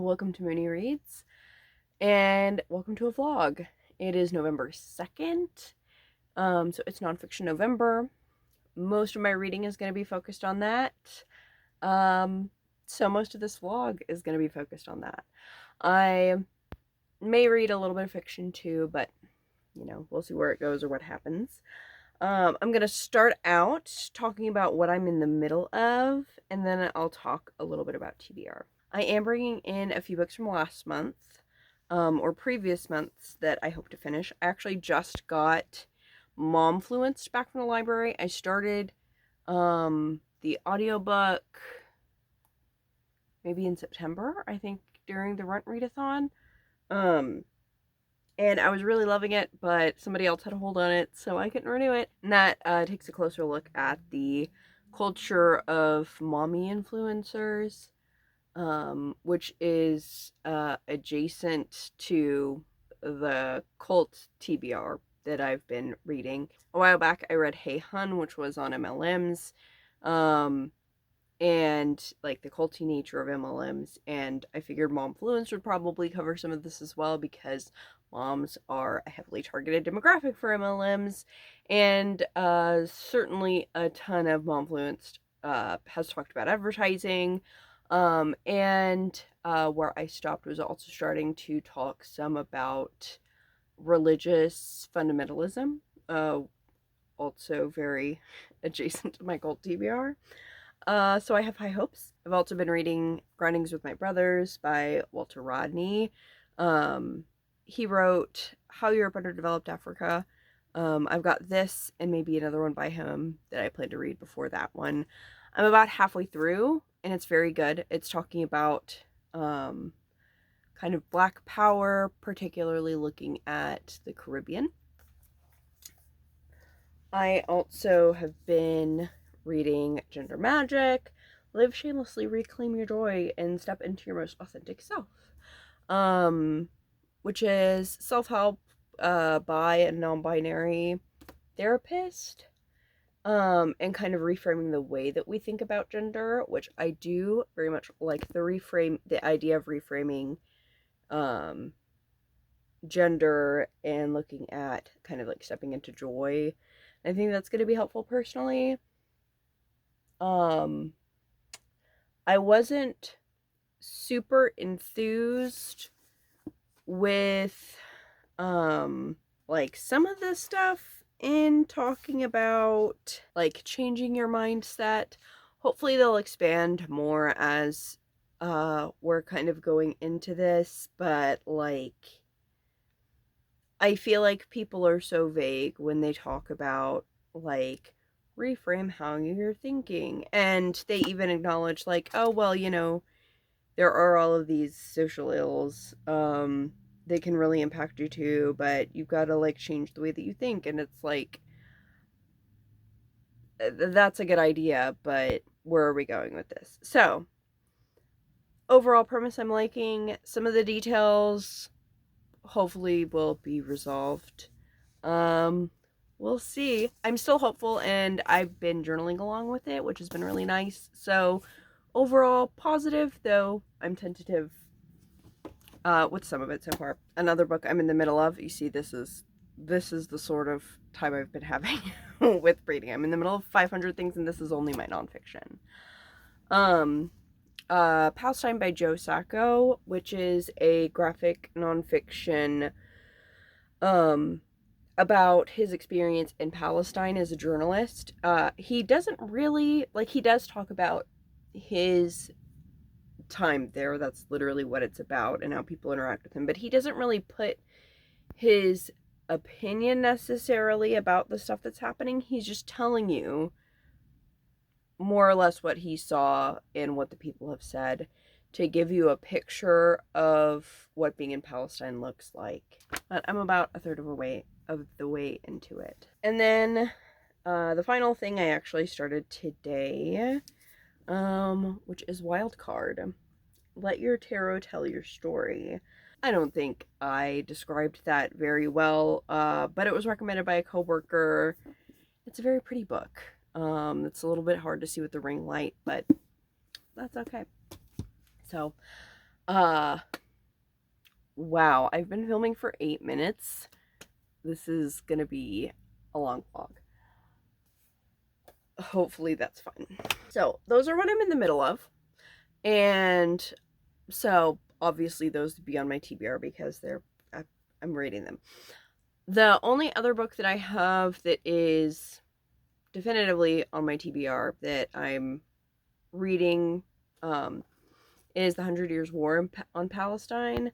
welcome to Mooney Reads, and welcome to a vlog. It is November 2nd, so it's Nonfiction November. Most of my reading is going to be focused on that, so most of this vlog is going to be focused on that. I may read a little bit of fiction too, but, you know, we'll see where it goes or what happens. I'm going to start out talking about what I'm in the middle of, and then I'll talk a little bit about TBR. I am bringing in a few books from last month, or previous months that I hope to finish. I actually just got Momfluenced back from the library. I started the audiobook maybe in September, I think, during the Rent Readathon. And I was really loving it, but somebody else had a hold on it, so I couldn't renew it. And that takes a closer look at the culture of mommy influencers, which is adjacent to the cult TBR that I've been reading. A while back, I read Hey Hun, which was on MLMs, and like the culty nature of MLMs, and I figured Momfluenced would probably cover some of this as well because moms are a heavily targeted demographic for MLMs, and certainly a ton of Momfluenced has talked about advertising, and where I stopped was also starting to talk some about religious fundamentalism, also very adjacent to my cult TBR. So I have high hopes. I've also been reading Groundings with My Brothers by Rodney. He wrote How Europe Underdeveloped Africa. I've got this and maybe another one by him that I plan to read before that one. I'm about halfway through, and it's very good. It's talking about kind of Black power, particularly looking at the Caribbean. I also have been reading Gender Magic, Live Shamelessly, Reclaim Your Joy, and Step into Your Most Authentic Self, which is self-help by a non-binary therapist, and kind of reframing the way that we think about gender, which I do very much like the idea of reframing gender and looking at kind of like stepping into joy. I think that's going to be helpful personally. I wasn't super enthused with, like some of the stuff in talking about, like, changing your mindset. Hopefully they'll expand more as, we're kind of going into this, but, like, I feel like people are so vague when they talk about, like, reframe how you're thinking, and they even acknowledge, like, oh, well, you know, there are all of these social ills, they can really impact you too, but you've got to, like, change the way that you think, and it's like, that's a good idea, but where are we going with this? So, overall premise I'm liking. Some of the details hopefully will be resolved. We'll see. I'm still hopeful, and I've been journaling along with it, which has been really nice. So overall positive, though I'm tentative with some of it so far. Another book I'm in the middle of, you see, this is the sort of time I've been having with reading. I'm in the middle of 500 things, and this is only my nonfiction. Palestine by Joe Sacco, which is a graphic nonfiction about his experience in Palestine as a journalist. He doesn't really, like, he does talk about his time there. That's literally what it's about and how people interact with him. But he doesn't really put his opinion necessarily about the stuff that's happening. He's just telling you more or less what he saw and what the people have said to give you a picture of what being in Palestine looks like. But I'm about a third of the way into it. And then the final thing I actually started today, which is Wildcard. Let Your Tarot Tell Your Story. I don't think I described that very well, but it was recommended by a coworker. It's a very pretty book. It's a little bit hard to see with the ring light, but that's okay. So Wow, I've been filming for 8 minutes. This is gonna be a long vlog. Hopefully that's fine. So those are what I'm in the middle of. And so obviously those would be on my TBR because I'm reading them. The only other book that I have that is definitively on my TBR that I'm reading is The 100 Years' War on Palestine.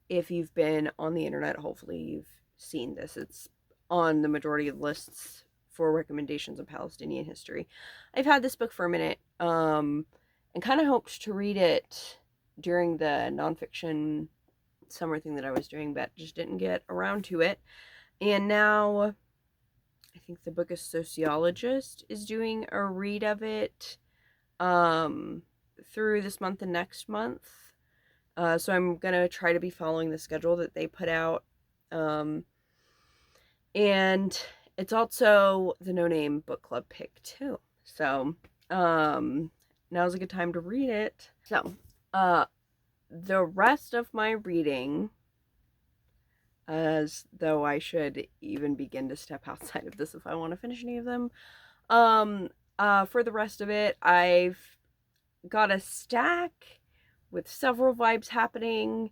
If you've been on the internet, hopefully you've seen this. It's on the majority of lists for recommendations of Palestinian history. I've had this book for a minute, and kind of hoped to read it during the nonfiction summer thing that I was doing, but just didn't get around to it. And now I think the Book of Sociologist is doing a read of it through this month and next month. So I'm going to try to be following the schedule that they put out. And it's also the No Name Book Club pick too. So now's a good time to read it. So the rest of my reading, as though I should even begin to step outside of this if I want to finish any of them. For the rest of it, I've got a stack with several vibes happening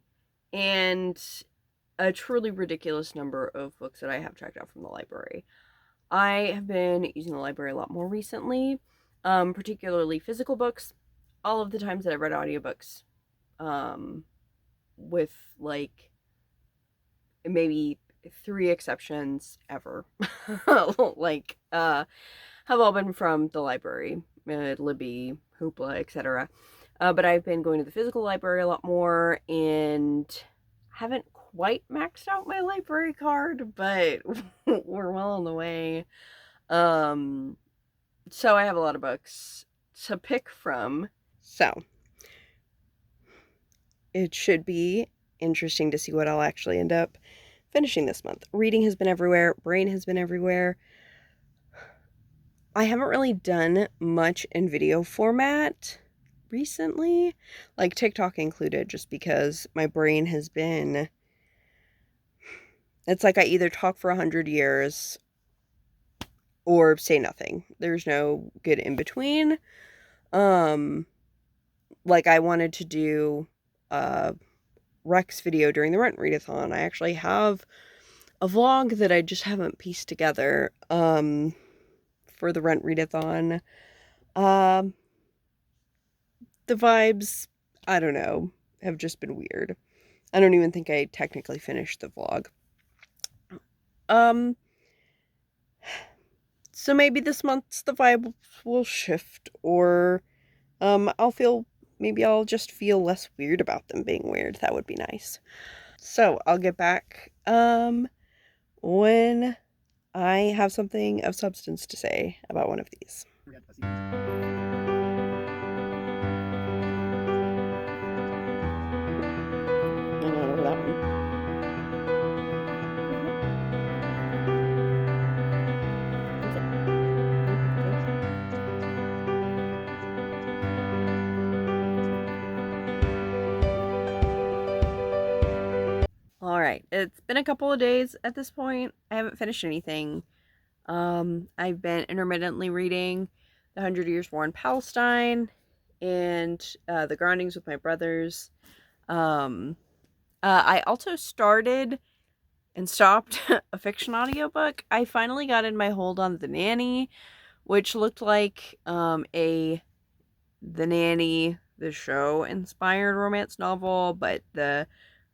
and a truly ridiculous number of books that I have tracked out from the library. I have been using the library a lot more recently, particularly physical books. All of the times that I've read audiobooks, with like maybe 3 exceptions ever, like, have all been from the library, Libby, Hoopla, etc. But I've been going to the physical library a lot more and haven't quite maxed out my library card, but we're well on the way. So I have a lot of books to pick from. So it should be interesting to see what I'll actually end up finishing this month. Reading has been everywhere. Brain has been everywhere. I haven't really done much in video format recently, like TikTok included, just because my brain has been, it's like I either talk for 100 years or say nothing. There's no good in between. Like I wanted to do a Rex video during the Rent Readathon. I actually have a vlog that I just haven't pieced together for the Rent Readathon. The vibes, I don't know, have just been weird. I don't even think I technically finished the vlog. So maybe this month's the vibe will shift, or maybe I'll just feel less weird about them being weird. That would be nice. So I'll get back when I have something of substance to say about one of these. Alright, it's been a couple of days at this point. I haven't finished anything. I've been intermittently reading The 100 Years' War in Palestine and the Groundings with my brothers. I also started and stopped a fiction audiobook. I finally got in my hold on The Nanny, which looked like The Nanny, the show, inspired romance novel, but the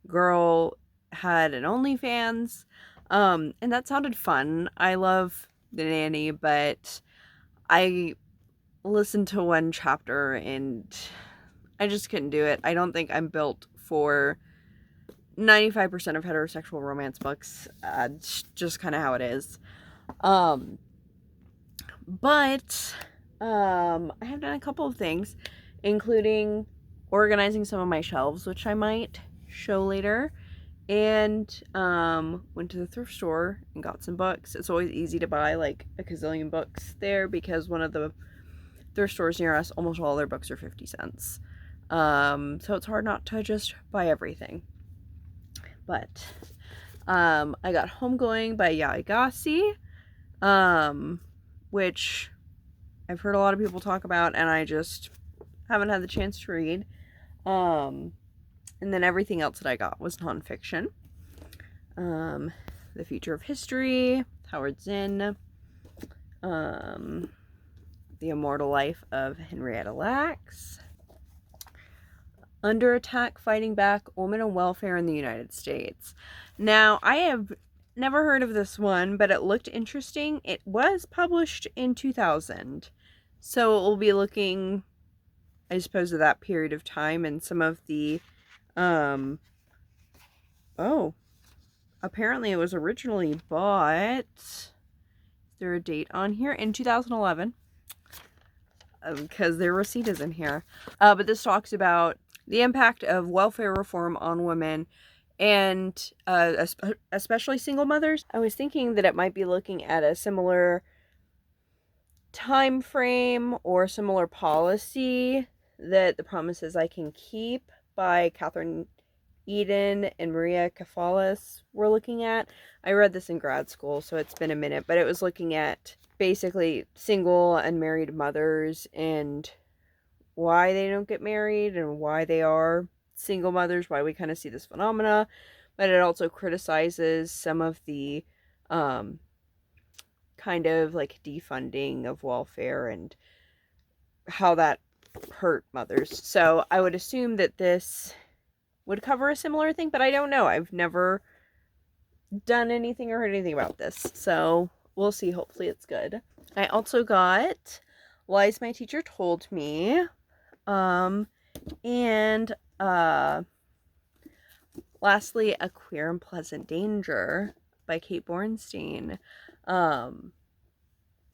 girl had an OnlyFans, and that sounded fun. I love The Nanny, but I listened to one chapter and I just couldn't do it. I don't think I'm built for 95% of heterosexual romance books. It's just kind of how it is. But I have done a couple of things, including organizing some of my shelves, which I might show later, and went to the thrift store and got some books. It's always easy to buy like a gazillion books there because one of the thrift stores near us, almost all their books are 50 cents. So it's hard not to just buy everything. But I got Homegoing by Yaigasi, which I've heard a lot of people talk about, and I just haven't had the chance to read. And then everything else that I got was nonfiction. The Future of History, Howard Zinn, The Immortal Life of Henrietta Lacks, Under Attack, Fighting Back, Women and Welfare in the United States. Now, I have never heard of this one, but it looked interesting. It was published in 2000, so it will be looking, I suppose, at that period of time, and some of the, apparently it was originally bought, is there a date on here? In 2011, because their receipt is in here. But this talks about the impact of welfare reform on women, and especially single mothers. I was thinking that it might be looking at a similar time frame or similar policy that The Promises I Can Keep by Catherine Eden and Maria Kafalis were looking at. I read this in grad school, so it's been a minute, but it was looking at basically single and married mothers and why they don't get married and why they are single mothers, why we kind of see this phenomena. But it also criticizes some of the kind of like defunding of welfare and how that hurt mothers. So I would assume that this would cover a similar thing, but I don't know. I've never done anything or heard anything about this, so we'll see. Hopefully it's good. I also got Lies My Teacher Told Me, and lastly, A Queer and Pleasant Danger by Kate Bornstein.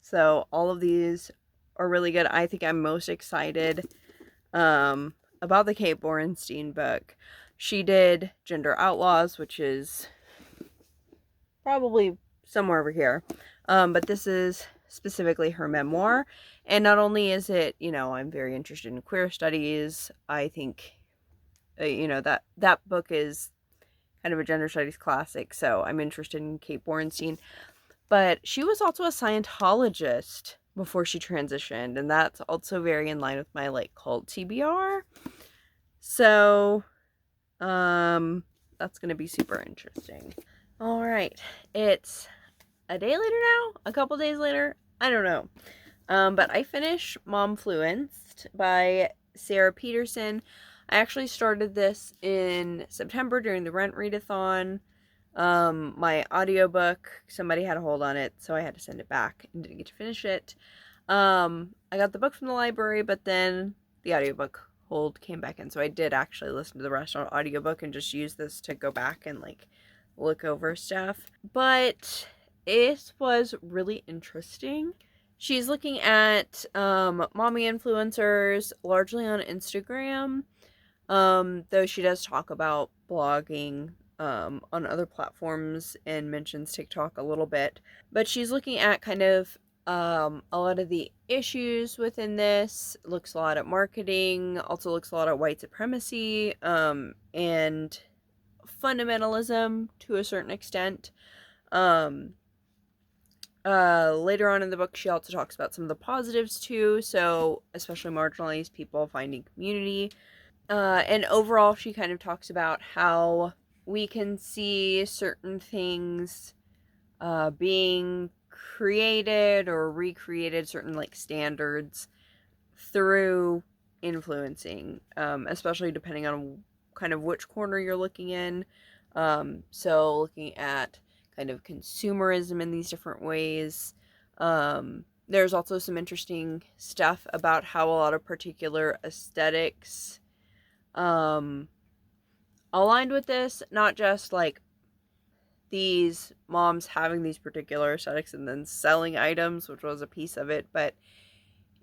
So all of these are really good. I think I'm most excited about the Kate Bornstein book. She did Gender Outlaws, which is probably somewhere over here. But this is specifically her memoir. And not only is it, I'm very interested in queer studies. I think, that book is kind of a gender studies classic. So I'm interested in Kate Bornstein. But she was also a Scientologist before she transitioned. And that's also very in line with my, cult TBR. So, that's going to be super interesting. All right. It's a day later now, a couple days later, I don't know. But I finished Momfluenced by Sarah Petersen. I actually started this in September during the Rent Readathon. My audiobook, somebody had a hold on it, so I had to send it back and didn't get to finish it. I got the book from the library, but then the audiobook hold came back in, so I did actually listen to the rest on audiobook and just use this to go back and look over stuff. But it was really interesting. She's looking at mommy influencers, largely on Instagram, though she does talk about blogging on other platforms and mentions TikTok a little bit. But she's looking at kind of a lot of the issues within this, looks a lot at marketing, also looks a lot at white supremacy, and fundamentalism to a certain extent. Later on in the book, she also talks about some of the positives too, so especially marginalized people finding community. And overall, she kind of talks about how we can see certain things being created or recreated, certain standards through influencing, especially depending on kind of which corner you're looking in. So looking at kind of consumerism in these different ways. There's also some interesting stuff about how a lot of particular aesthetics aligned with this, not just these moms having these particular aesthetics and then selling items, which was a piece of it, but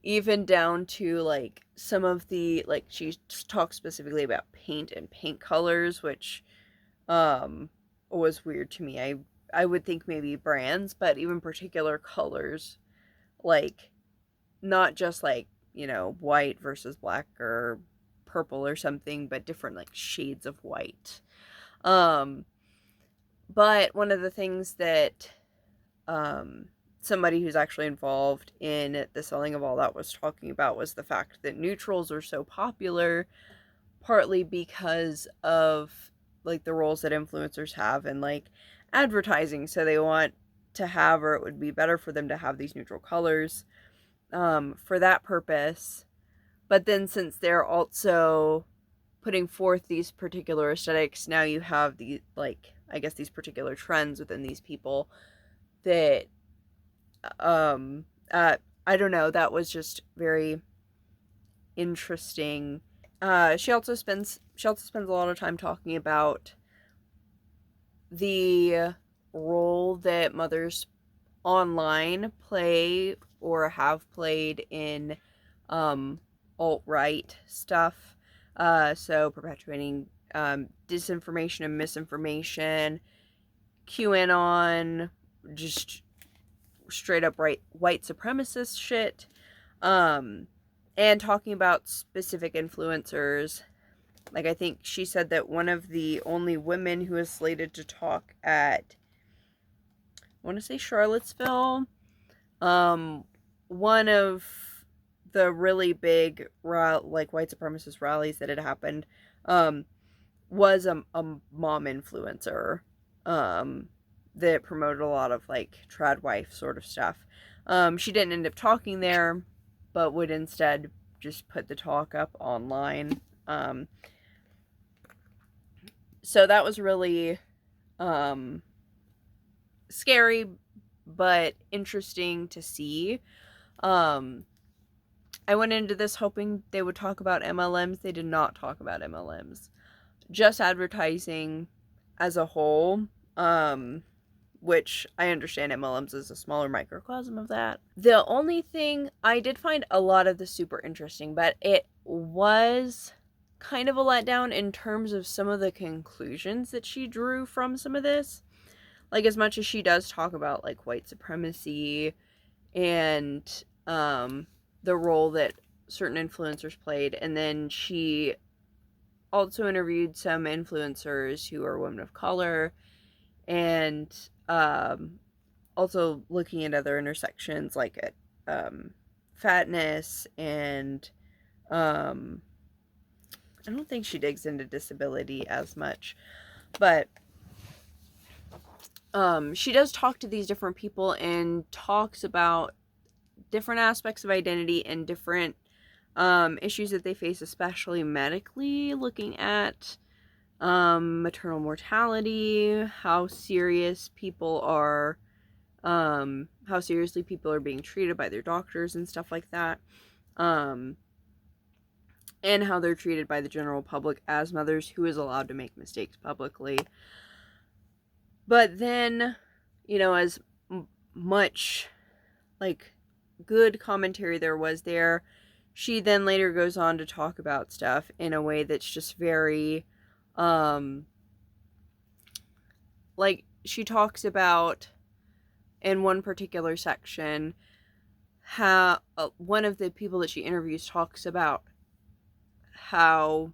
even down to some of the she talks specifically about paint and paint colors, which was weird to me. I would think maybe brands, but even particular colors, not just you know, white versus black or purple or something, but different like shades of white. But one of the things that somebody who's actually involved in the selling of all that was talking about was the fact that neutrals are so popular, partly because of like the roles that influencers have in like advertising. So they want to have, or it would be better for them to have these neutral colors for that purpose. But then since they're also putting forth these particular aesthetics, now you have the, like, I guess these particular trends within these people that I don't know, that was just very interesting. She also spends a lot of time talking about the role that mothers online play or have played in alt-right stuff. So perpetuating disinformation and misinformation, QAnon, just straight up white supremacist shit, and talking about specific influencers. Like, I think she said that one of the only women who is slated to talk at, I want to say Charlottesville, one of the really big like white supremacist rallies that had happened was a mom influencer that promoted a lot of like trad wife sort of stuff. She didn't end up talking there, but would instead just put the talk up online. So that was really scary but interesting to see. I went into this hoping they would talk about MLMs. They did not talk about MLMs. Just advertising as a whole, which I understand MLMs is a smaller microcosm of that. The only thing, I did find a lot of this super interesting, but it was kind of a letdown in terms of some of the conclusions that she drew from some of this. Like, as much as she does talk about like white supremacy and the role that certain influencers played, and then she also interviewed some influencers who are women of color, and also looking at other intersections like at fatness, and I don't think she digs into disability as much, but she does talk to these different people and talks about different aspects of identity and different issues that they face, especially medically, looking at maternal mortality, how seriously people are being treated by their doctors and stuff like that, and how they're treated by the general public as mothers, who is allowed to make mistakes publicly. But then, you know, as much like good commentary there was there, she then later goes on to talk about stuff in a way that's just very like, she talks about in one particular section how one of the people that she interviews talks about how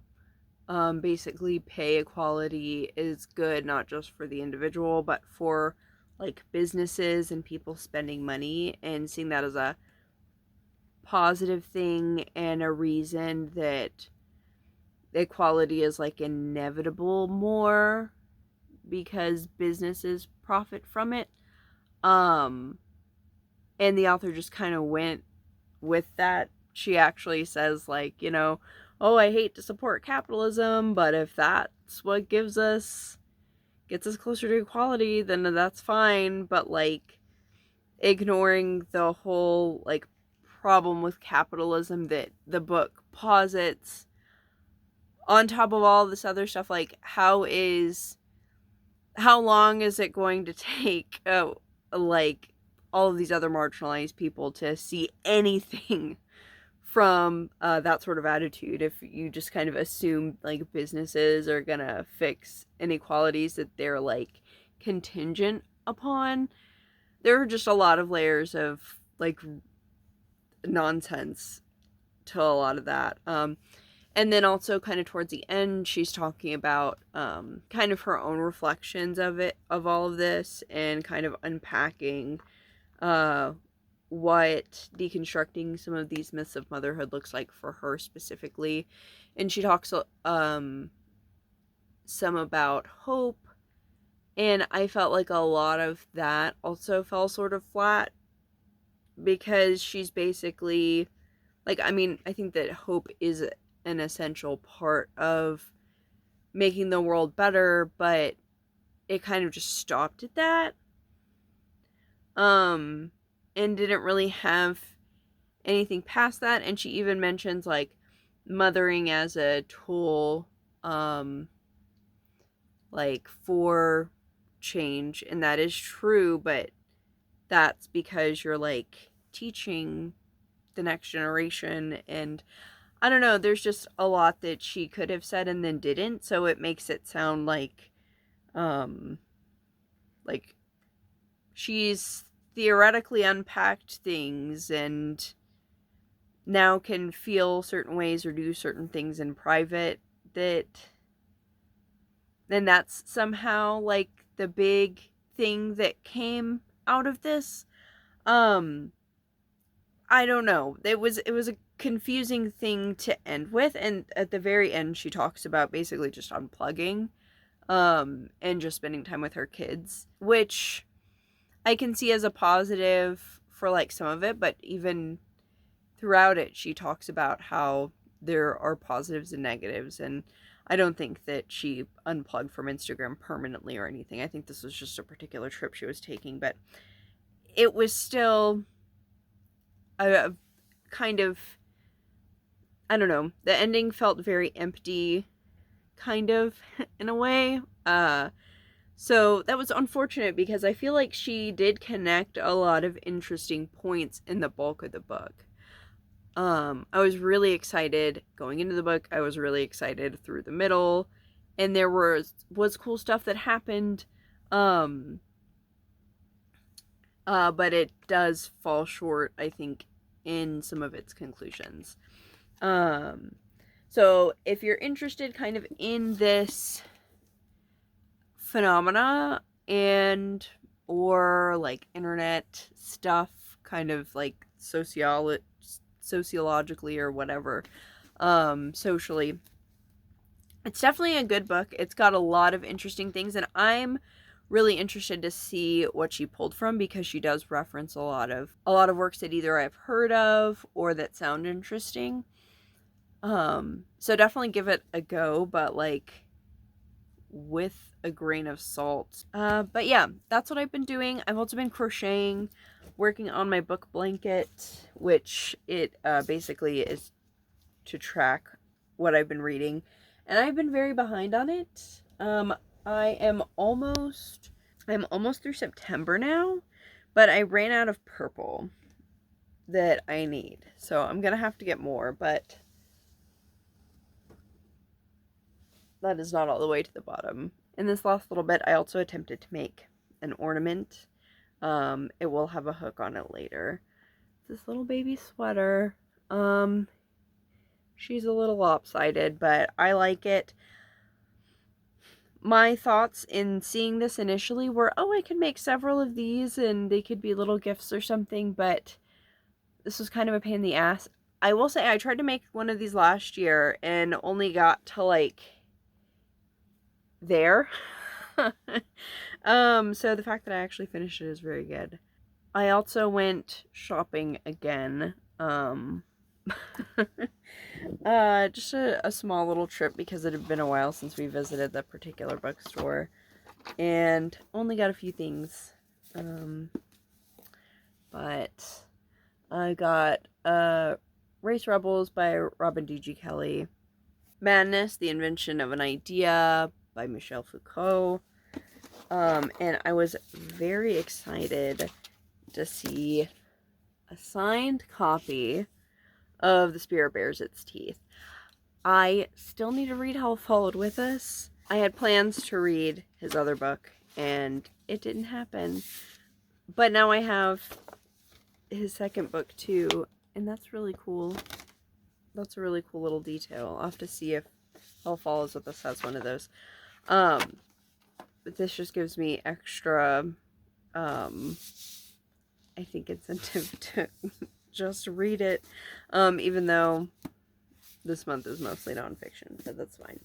basically pay equality is good not just for the individual but for like businesses and people spending money, and seeing that as a positive thing and a reason that equality is like inevitable more because businesses profit from it. And the author just kind of went with that. She actually says, like, you know, oh, I hate to support capitalism, but if that's what gets us closer to equality, then that's fine. But like, ignoring the whole like problem with capitalism that the book posits, on top of all this other stuff, like how long is it going to take like all of these other marginalized people to see anything from that sort of attitude, if you just kind of assume like businesses are gonna fix inequalities that they're like contingent upon. There are just a lot of layers of like nonsense to a lot of that. And then also kind of towards the end, she's talking about kind of her own reflections of all of this, and kind of unpacking what deconstructing some of these myths of motherhood looks like for her specifically. And she talks some about hope, and I felt like a lot of that also fell sort of flat, because she's basically like, I mean, I think that hope is an essential part of making the world better, but it kind of just stopped at that. And didn't really have anything past that. And she even mentions like mothering as a tool, like for change, and that is true, but that's because you're like teaching the next generation. And I don't know, there's just a lot that she could have said and then didn't, so it makes it sound like she's theoretically unpacked things and now can feel certain ways or do certain things in private, that then that's somehow like the big thing that came out of this. I don't know. It was a confusing thing to end with, and at the very end she talks about basically just unplugging and just spending time with her kids, which I can see as a positive for like some of it, but even throughout it she talks about how there are positives and negatives, and I don't think that she unplugged from Instagram permanently or anything. I think this was just a particular trip she was taking, but it was still a kind of, I don't know, the ending felt very empty, kind of, in a way. So that was unfortunate, because I feel like she did connect a lot of interesting points in the bulk of the book. I was really excited going into the book. I was really excited through the middle, and there was cool stuff that happened. But it does fall short, I think, in some of its conclusions. So if you're interested kind of in this phenomena and or like internet stuff, kind of like sociologically or whatever, socially, it's definitely a good book. It's got a lot of interesting things, and I'm really interested to see what she pulled from, because she does reference a lot of works that either I've heard of or that sound interesting. So definitely give it a go, but like with a grain of salt. But yeah, that's what I've been doing. I've also been crocheting, working on my book blanket, which it basically is to track what I've been reading, and I've been very behind on it. I'm almost through September now, but I ran out of purple that I need, so I'm gonna have to get more, but that is not all the way to the bottom. In this last little bit, I also attempted to make an ornament. It will have a hook on it later. This little baby sweater. She's a little lopsided, but I like it. My thoughts in seeing this initially were, oh, I could make several of these and they could be little gifts or something, but this was kind of a pain in the ass. I will say I tried to make one of these last year and only got to like there. So the fact that I actually finished it is very good. I also went shopping again. Just a small little trip, because it had been a while since we visited that particular bookstore, and only got a few things. But I got Race Rebels by Robin D.G. Kelley, Madness, The Invention of an Idea by Michel Foucault, and I was very excited to see a signed copy of The Spirit Bears Its Teeth. I still need to read How It Followed With Us. I had plans to read his other book, and it didn't happen. But now I have his second book too, and that's really cool. That's a really cool little detail. I'll have to see if All Follows With Us has one of those. But this just gives me extra, I think, incentive to just read it, even though this month is mostly nonfiction, but that's fine.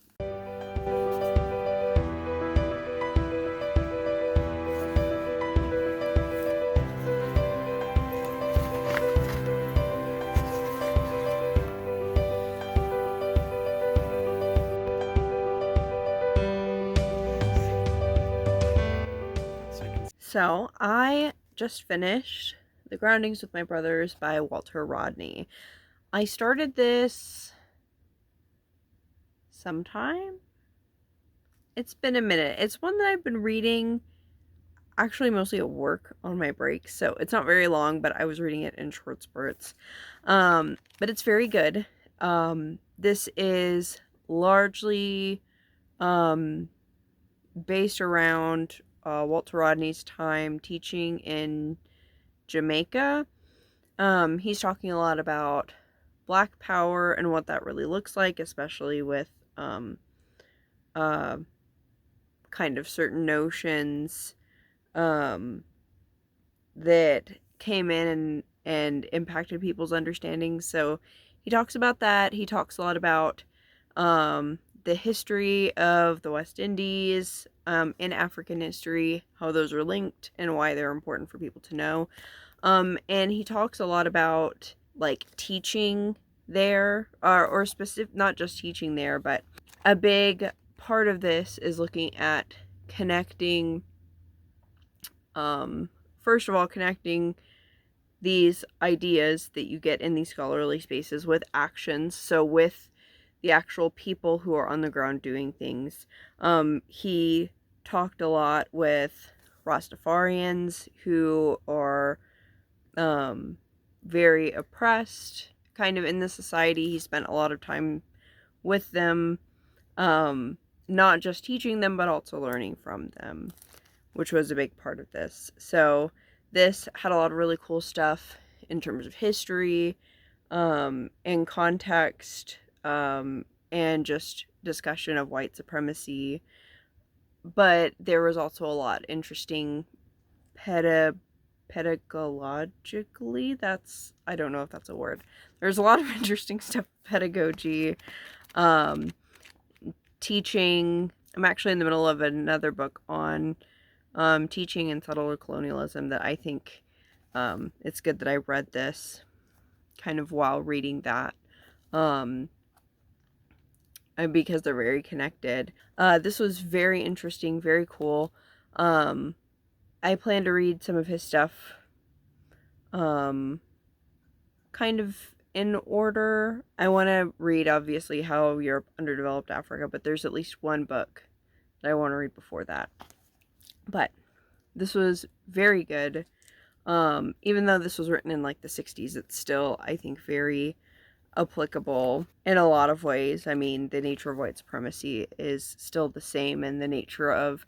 So, I just finished The Groundings with My Brothers by Walter Rodney. I started this sometime. It's been a minute. It's one that I've been reading actually mostly at work on my breaks, so it's not very long, but I was reading it in short spurts. But it's very good. This is largely based around Walter Rodney's time teaching in Jamaica. He's talking a lot about Black power and what that really looks like, especially with kind of certain notions that came in and impacted people's understanding. So he talks about that. He talks a lot about the history of the West Indies, in African history, how those are linked and why they're important for people to know. And he talks a lot about like teaching there, or specific, not just teaching there, but a big part of this is looking at connecting, first of all, connecting these ideas that you get in these scholarly spaces with actions. So with the actual people who are on the ground doing things. He talked a lot with Rastafarians who are very oppressed kind of in the society. He spent a lot of time with them, not just teaching them, but also learning from them, which was a big part of this. So this had a lot of really cool stuff in terms of history, and context, and just discussion of white supremacy. But there was also a lot interesting pedagogically, that's, I don't know if that's a word. There's a lot of interesting stuff, pedagogy, teaching. I'm actually in the middle of another book on teaching and settler colonialism that I think it's good that I read this kind of while reading that, because they're very connected. This was very interesting, very cool. I plan to read some of his stuff kind of in order. I want to read, obviously, How Europe Underdeveloped Africa, but there's at least one book that I want to read before that. But this was very good. Even though this was written in like the 60s, it's still, I think, very applicable in a lot of ways. I mean, the nature of white supremacy is still the same, and the nature of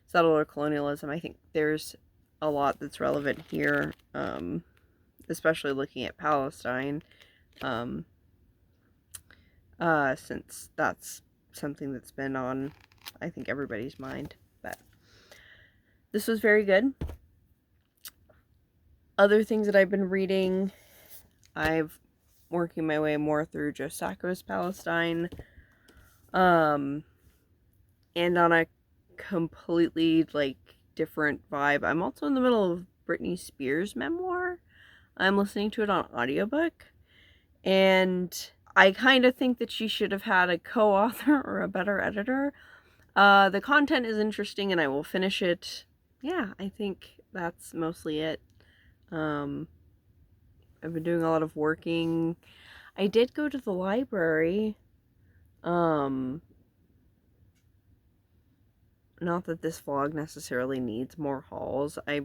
settler colonialism, I think there's a lot that's relevant here, especially looking at Palestine, since that's something that's been on, I think, everybody's mind. But this was very good. Other things that I've been reading, I've working my way more through Joe Sacco's Palestine, and on a completely like different vibe, I'm also in the middle of Britney Spears' memoir. I'm listening to it on audiobook, and I kind of think that she should have had a co-author or a better editor. The content is interesting and I will finish it. Yeah, I think that's mostly it. I've been doing a lot of working. I did go to the library. Not that this vlog necessarily needs more hauls. I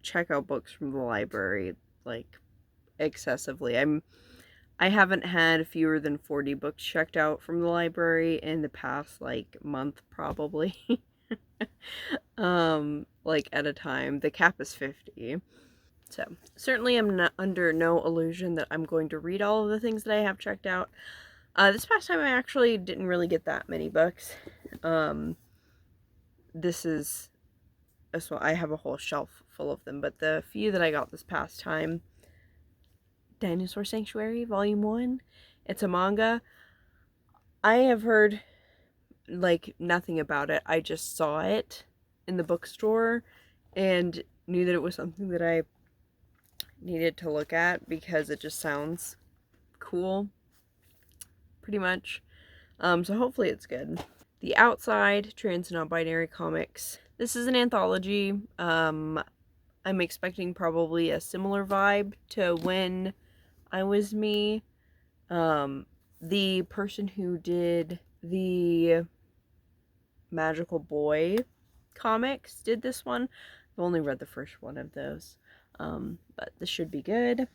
check out books from the library, like, excessively. I haven't had fewer than 40 books checked out from the library in the past, like, month, probably. Like, at a time. The cap is 50. So, certainly I'm not under no illusion that I'm going to read all of the things that I have checked out. This past time I actually didn't really get that many books. This is, so I have a whole shelf full of them, but the few that I got this past time, Dinosaur Sanctuary, Volume 1, it's a manga. I have heard, like, nothing about it. I just saw it in the bookstore and knew that it was something that I needed to look at because it just sounds cool, pretty much. So hopefully it's good. The Outside, Trans Non-Binary Comics. This is an anthology. I'm expecting probably a similar vibe to When I Was Me. The person who did the Magical Boy comics did this one. I've only read the first one of those, but this should be good.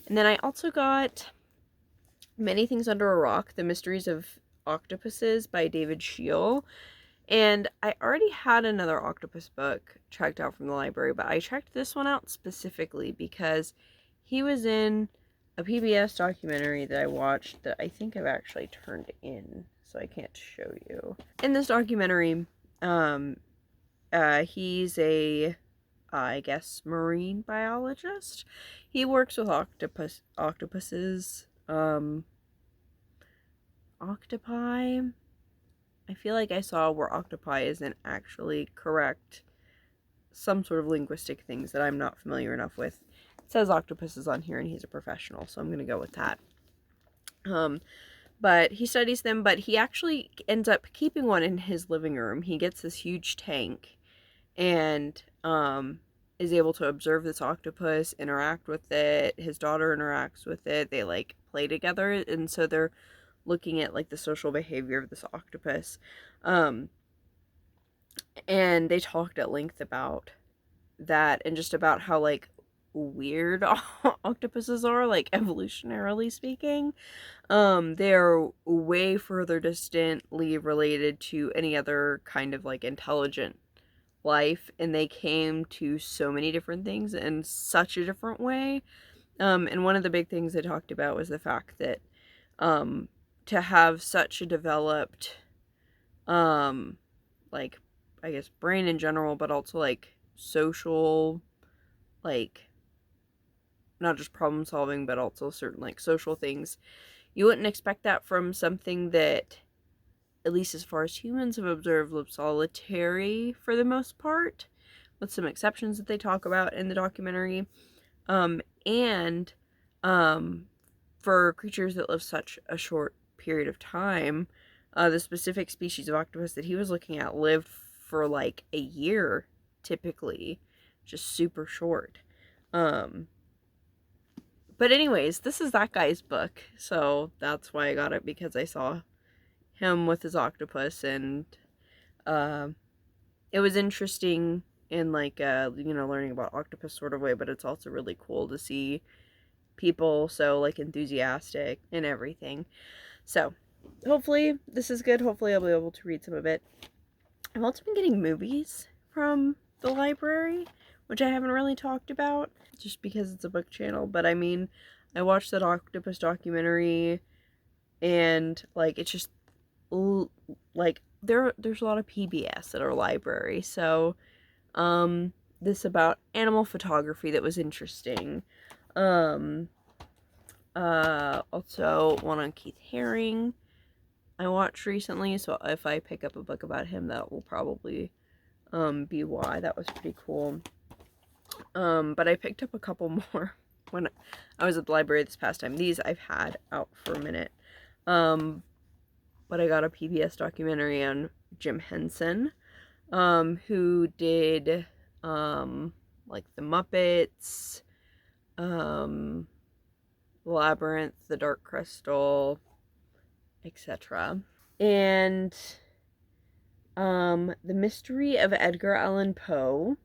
And then I also got Many Things Under a Rock, The Mysteries of Octopuses by David Scheel. And I already had another octopus book checked out from the library, but I checked this one out specifically because he was in a PBS documentary that I watched that I think I've actually turned in, so I can't show you. In this documentary, he's a, I guess, marine biologist. He works with octopuses, octopi. I feel like I saw where octopi isn't actually correct. Some sort of linguistic things that I'm not familiar enough with. It says octopuses on here and he's a professional, so I'm going to go with that. But he studies them, but he actually ends up keeping one in his living room. He gets this huge tank and is able to observe this octopus, interact with it. His daughter interacts with it. They like play together, and so they're looking at like the social behavior of this octopus. And they talked at length about that and just about how like weird octopuses are, like evolutionarily speaking. They're way further distantly related to any other kind of like intelligent life, and they came to so many different things in such a different way. And one of the big things they talked about was the fact that to have such a developed like, I guess, brain in general, but also like social, like, not just problem solving, but also certain like social things, you wouldn't expect that from something that, at least as far as humans have observed, live solitary for the most part, with some exceptions that they talk about in the documentary. And for creatures that live such a short period of time, the specific species of octopus that he was looking at lived for like a year, typically, just super short. But anyways, this is that guy's book, so that's why I got it, because I saw him with his octopus, and it was interesting in like learning about octopus sort of way, but it's also really cool to see people so like enthusiastic and everything. So hopefully this is good. Hopefully I'll be able to read some of it. I've also been getting movies from the library, which I haven't really talked about just because it's a book channel, but I mean, I watched that octopus documentary, and like it's just like there's a lot of PBS at our library, so this about animal photography that was interesting. Also one on Keith Haring I watched recently, so if I pick up a book about him, that will probably be why. That was pretty cool. But I picked up a couple more when I was at the library this past time. These I've had out for a minute. But I got a PBS documentary on Jim Henson, who did like The Muppets, Labyrinth, The Dark Crystal, etc. And The Mystery of Edgar Allan Poe,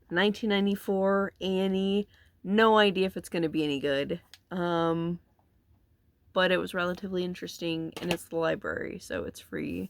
1994, Annie. No idea if it's going to be any good. But it was relatively interesting, and it's the library, so it's free.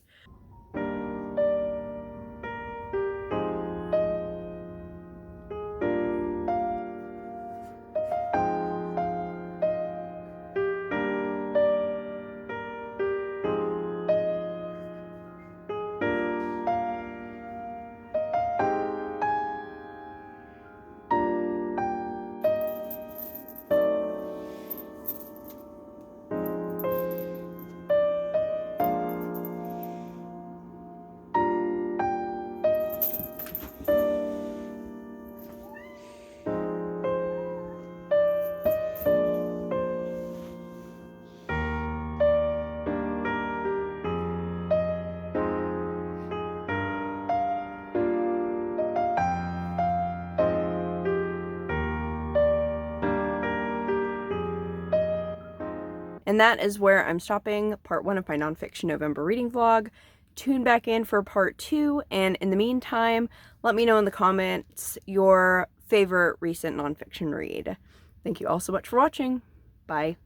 And that is where I'm stopping part 1 of my Nonfiction November reading vlog. Tune back in for part 2, and in the meantime, let me know in the comments your favorite recent nonfiction read. Thank you all so much for watching. Bye.